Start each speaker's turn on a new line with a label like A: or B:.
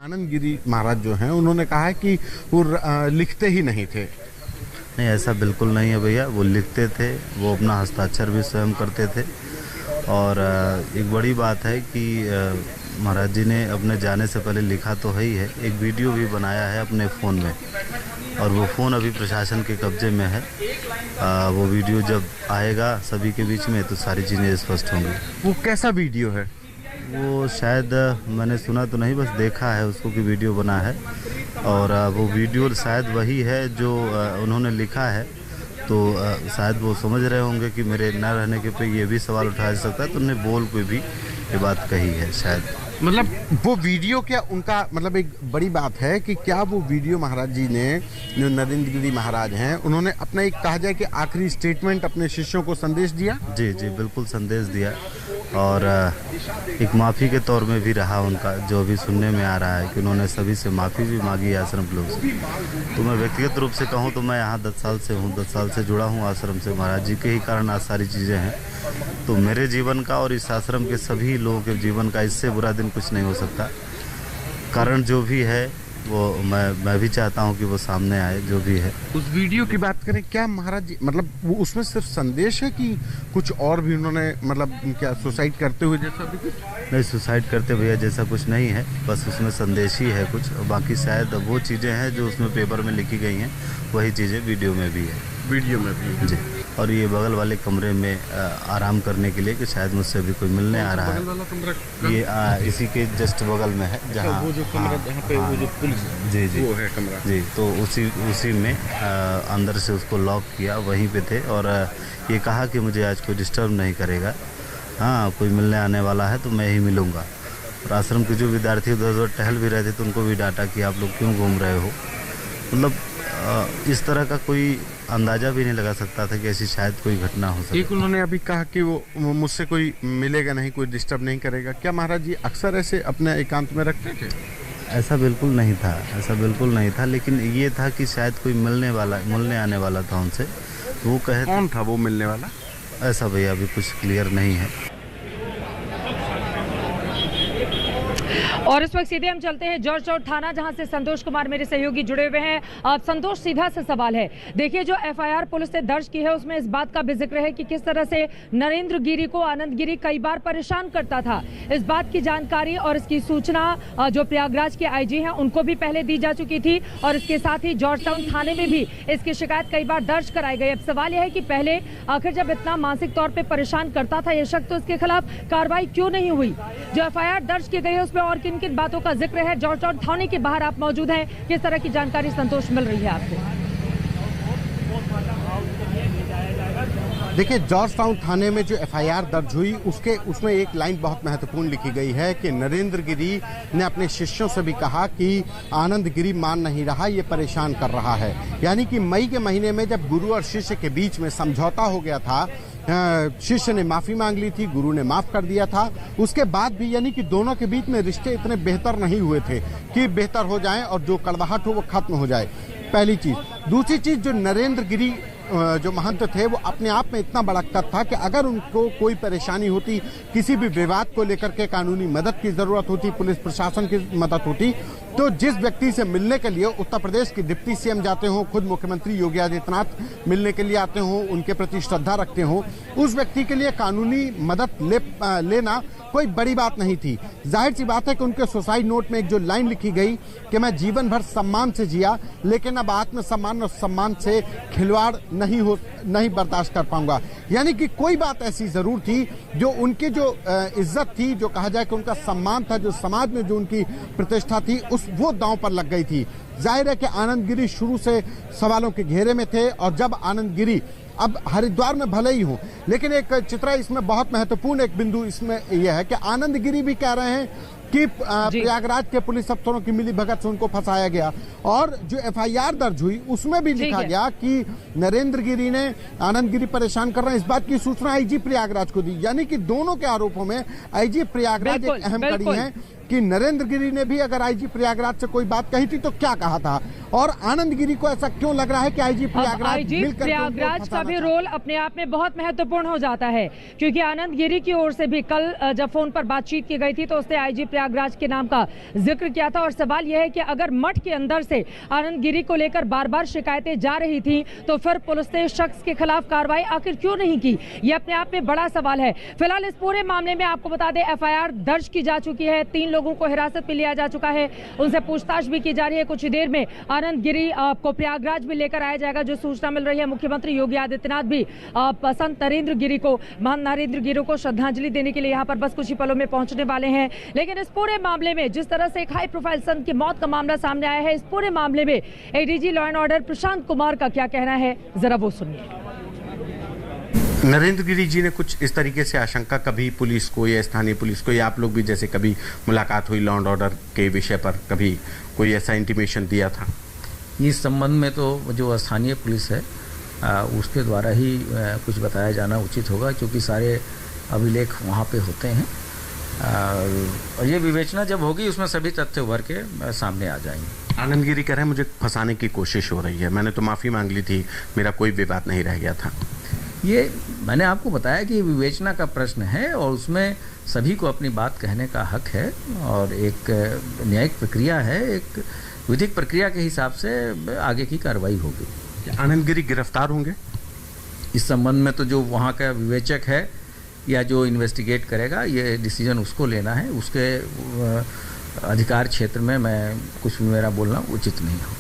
A: आनंद गिरी महाराज जो हैं उन्होंने कहा है कि वो लिखते ही नहीं थे।
B: नहीं, ऐसा बिल्कुल नहीं है भैया। वो लिखते थे, वो अपना हस्ताक्षर भी स्वयं करते थे। और एक बड़ी बात है कि महाराज जी ने अपने जाने से पहले लिखा तो है ही है, एक वीडियो भी बनाया है अपने फ़ोन में, और वो फ़ोन अभी प्रशासन के कब्जे में है। वो वीडियो जब आएगा सभी के बीच में तो सारी चीज़ें स्पष्ट होंगी।
A: वो कैसा वीडियो है?
B: वो शायद मैंने सुना तो नहीं, बस देखा है उसको कि वीडियो बना है, और वो वीडियो शायद वही है जो उन्होंने लिखा है। तो शायद वो समझ रहे होंगे कि मेरे न रहने के पे ये भी सवाल उठाया जा सकता है, तो उन्हें बोल के भी ये बात कही है शायद।
A: मतलब वो वीडियो क्या उनका मतलब एक बड़ी बात है कि क्या वो वीडियो महाराज जी ने, जो नरेंद्र गिरी महाराज हैं, उन्होंने अपना एक कहा जाए कि आखिरी स्टेटमेंट अपने शिष्यों को संदेश दिया?
B: जी जी, बिल्कुल संदेश दिया, और एक माफ़ी के तौर में भी रहा उनका, जो भी सुनने में आ रहा है कि उन्होंने सभी से माफ़ी भी मांगी है आश्रम लोग से। तो मैं व्यक्तिगत रूप से कहूँ तो मैं यहाँ 10 साल से हूँ, 10 साल से जुड़ा हूँ आश्रम से। महाराज जी के ही कारण आज सारी चीज़ें हैं। तो मेरे जीवन का और इस आश्रम के सभी लोगों के जीवन का इससे बुरा दिन कुछ नहीं हो सकता। कारण जो भी है वो मैं भी चाहता हूं कि वो सामने आए, जो भी है।
A: उस वीडियो की बात करें, क्या महाराज जी मतलब वो उसमें सिर्फ संदेश है कि कुछ और भी उन्होंने मतलब क्या सुसाइड करते हुए जैसा भी कुछ?
B: नहीं, सुसाइड करते भैया जैसा कुछ नहीं है, बस उसमें संदेश ही है कुछ। बाकी शायद वो चीज़ें हैं जो उसमें पेपर में लिखी गई हैं, वही चीज़ें वीडियो में भी है।
A: वीडियो में भी है।
B: जी। और ये बगल वाले कमरे में आराम करने के लिए कि शायद मुझसे भी कोई मिलने आ रहा है। ये इसी के जस्ट बगल में है, जहाँ
A: वो जो कमरा जहाँ पे वो जो पुलिस,
B: जी जी
A: वो है कमरा।
B: जी, तो उसी में अंदर से उसको लॉक किया, वहीं पे थे, और ये कहा कि मुझे आज कोई डिस्टर्ब नहीं करेगा। हाँ, कोई मिलने आने वाला है तो मैं ही मिलूँगा। और आश्रम के जो विद्यार्थी उधर टहल भी रहे थे तो उनको भी डांटा कि आप लोग क्यों घूम रहे हो। मतलब इस तरह का कोई अंदाजा भी नहीं लगा सकता था कि ऐसी शायद कोई घटना हो सकती।
A: एक उन्होंने अभी कहा कि वो मुझसे कोई मिलेगा नहीं, कोई डिस्टर्ब नहीं करेगा। क्या महाराज जी अक्सर ऐसे अपने एकांत में रखते थे?
B: ऐसा बिल्कुल नहीं था, ऐसा बिल्कुल नहीं था, लेकिन ये था कि शायद कोई मिलने आने वाला था उनसे, तो वो कहे।
A: कौन था वो मिलने वाला?
B: ऐसा भैया अभी कुछ क्लियर नहीं है।
C: और इस वक्त सीधे हम चलते हैं जॉर्ज टाउन थाना, जहां से संतोष कुमार मेरे सहयोगी जुड़े हुए हैं। संतोष, सीधा सा सवाल है, देखिए जो एफआईआर पुलिस ने दर्ज की है उसमें इस बात का भी जिक्र है कि किस तरह से नरेंद्र गिरी को आनंद गिरी कई बार परेशान करता था। इस बात की जानकारी और इसकी सूचना जो प्रयागराज के आईजी हैं उनको भी पहले दी जा चुकी थी, और इसके साथ ही जॉर्ज टाउन थाने में भी इसकी शिकायत कई बार दर्ज कराई गई। अब सवाल यह है कि पहले आखिर जब इतना मानसिक तौर पर परेशान करता था ये शख्स, तो इसके खिलाफ कार्रवाई क्यों नहीं हुई? जो एफआईआर दर्ज की गई है उसमें और किन बातों का जिक्र है? जॉर्ज टाउन थाने के बाहर आप मौजूद हैं, किस तरह की जानकारी संतोष मिल रही है आपको?
A: देखिए, जॉर्ज टाउन थाने में जो एफआईआर दर्ज हुई उसमें एक लाइन बहुत महत्वपूर्ण लिखी गई है कि नरेंद्र गिरी ने अपने शिष्यों से भी कहा कि आनंद गिरी मान नहीं रहा, ये परेशान कर रहा है। यानी कि मई के महीने में जब गुरु और शिष्य के बीच में समझौता हो गया था, शिष्य ने माफी मांग ली थी, गुरु ने माफ कर दिया था, उसके बाद भी यानी कि दोनों के बीच में रिश्ते इतने बेहतर नहीं हुए थे कि बेहतर हो जाएं और जो कड़वाहट हो वो खत्म हो जाए। पहली चीज। दूसरी चीज, जो नरेंद्र गिरी जो महंत थे वो अपने आप में इतना बड़ा कद था कि अगर उनको कोई परेशानी होती, किसी भी विवाद को लेकर के कानूनी मदद की जरूरत होती, पुलिस प्रशासन की मदद होती, तो जिस व्यक्ति से मिलने के लिए उत्तर प्रदेश के डिप्टी सीएम जाते हो, खुद मुख्यमंत्री योगी आदित्यनाथ मिलने के लिए आते हो, उनके प्रति श्रद्धा रखते हो, उस व्यक्ति के लिए कानूनी मदद लेना कोई बड़ी बात नहीं थी। जाहिर सी बात है कि उनके सुसाइड नोट में एक जो लाइन लिखी गई कि मैं जीवन भर सम्मान से जिया, लेकिन अब आत्मसम्मान और सम्मान से खिलवाड़ नहीं बर्दाश्त कर पाऊंगा। यानी कि कोई बात ऐसी जरूर थी जो उनकी जो इज्जत थी, जो कहा जाए कि उनका सम्मान था, जो समाज में जो उनकी प्रतिष्ठा थी, वो दांव पर लग गई थी। जाहिर है कि आनंद गिरी शुरू से सवालों के घेरे में थे, और जब आनंद गिरी अब हरिद्वार में भले ही हो, लेकिन एक चित्रा इसमें बहुत महत्वपूर्ण एक बिंदु इसमें यह है कि आनंद गिरी भी कह रहे हैं कि प्रयागराज के पुलिस अफसरों की मिली भगत से उनको फंसाया गया, और जो एफआईआर दर्ज हुई उसमें भी लिखा गया कि नरेंद्र गिरी ने आनंद गिरी परेशान कर रहे हैं, इस बात की सूचना आईजी प्रयागराज को दी। यानी कि दोनों के आरोपों में आईजी प्रयागराज एक अहम कड़ी है कि नरेंद्र गिरी ने भी अगर आईजी प्रयागराज से कोई बात कही थी तो क्या कहा था, और आनंद गिरी को ऐसा क्यों लग रहा है कि आईजी
C: प्रयागराज का भी रोल अपने आप में बहुत महत्वपूर्ण हो जाता है, क्योंकि आनंद गिरी की ओर से भी कल जब फोन पर बातचीत की गई थी तो उसने आईजी प्रयागराज के नाम का जिक्र किया था। और सवाल यह है कि अगर मठ के अंदर से आनंद गिरी को लेकर बार बार शिकायतें जा रही थी तो फिर पुलिस ने शख्स के खिलाफ कार्रवाई आखिर क्यों नहीं की, यह अपने आप में बड़ा सवाल है। फिलहाल इस पूरे मामले में आपको बता दें एफआईआर दर्ज की जा चुकी है, 3 लोगों को हिरासत में लिया जा चुका है, उनसे पूछताछ भी की जा रही है। कुछ ही देर में आनंद गिरी को प्रयागराज में लेकर आया जाएगा। जो सूचना मिल रही है मुख्यमंत्री योगी आदित्यनाथ भी संत नरेंद्र गिरी को, महंत नरेंद्र गिरी को श्रद्धांजलि देने के लिए यहाँ पर बस कुछ ही पलों में पहुंचने वाले हैं। लेकिन इस पूरे मामले में जिस तरह से एक हाई प्रोफाइल संत की मौत का मामला सामने आया है, इस पूरे मामले में ADG law and order Prashant Kumar का क्या कहना है, जरा वो सुनिए।
A: नरेंद्र गिरी जी ने कुछ इस तरीके से आशंका कभी पुलिस को या स्थानीय पुलिस को या आप लोग भी जैसे कभी मुलाकात हुई लॉ एंड ऑर्डर के विषय पर, कभी कोई ऐसा इंटीमेशन दिया था?
D: इस संबंध में तो जो स्थानीय पुलिस है उसके द्वारा ही कुछ बताया जाना उचित होगा, क्योंकि सारे अभिलेख वहाँ पे होते हैं और ये विवेचना जब होगी उसमें सभी तथ्य उभर के सामने आ जाएंगे।
A: आनंद गिरी कह रहे हैं मुझे फंसाने की कोशिश हो रही है, मैंने तो माफ़ी मांग ली थी, मेरा कोई विवाद नहीं रह गया था।
D: ये मैंने आपको बताया कि विवेचना का प्रश्न है और उसमें सभी को अपनी बात कहने का हक है और एक न्यायिक प्रक्रिया है, एक विधिक प्रक्रिया के हिसाब से आगे की कार्रवाई होगी।
A: आनंद गिरी गिरफ्तार होंगे?
D: इस संबंध में तो जो वहाँ का विवेचक है या जो इन्वेस्टिगेट करेगा ये डिसीजन उसको लेना है, उसके अधिकार क्षेत्र में मैं कुछ भी मेरा बोलना उचित नहीं हो।